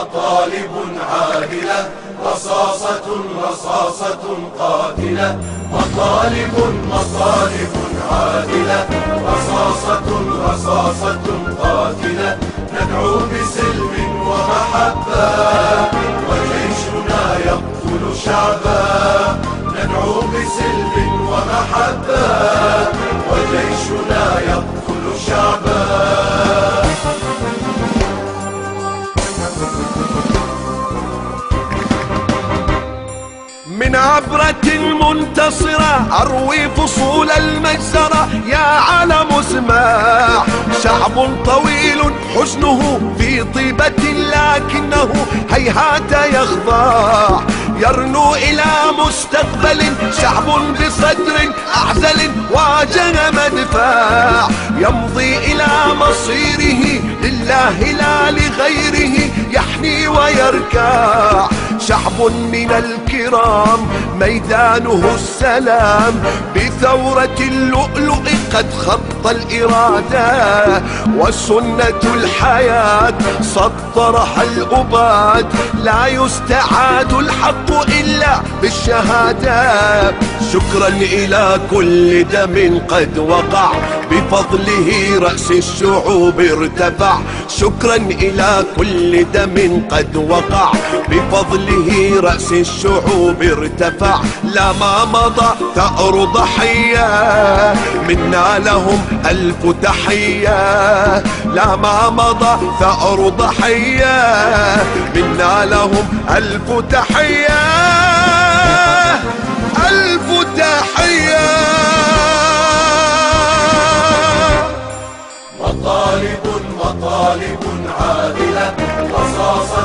مطالب عادلة، رصاصة رصاصة قاتلة. مطالب عادلة، رصاصة رصاصة قاتلة. ندعو بسلم ومحبة وجيشنا يقتل شعبا. ندعو بسلم ومحبة وجيشنا يقتل شعبا. من عبرة منتصرة أروي فصول المجزرة. يا علم اسمع، شعب طويل حزنه في طيبة لكنه هيهات يخضع. يرنو إلى مستقبل، شعب بصدر أعزل واجه مدفع. يمضي إلى مصيره لله لا لغيره، يحني ويركع. شعب من الكرام ميدانه السلام، بثورة اللؤلؤ قد خط الإرادة. وسنة الحياة سطرها الأباد، لا يستعاد الحق إلا بالشهادة. شكرا إلى كل دم قد وقع، بفضله رأس الشعوب ارتفع. شكرا إلى كل دم قد وقع، بفضله رأس الشعوب ارتفع. لا ما مضى ثأر ضحية، منا لهم ألف تحية. لا ما مضى ثأر ضحية، منا لهم ألف تحية. ألف تحية. مطالب عادلة، رصاصة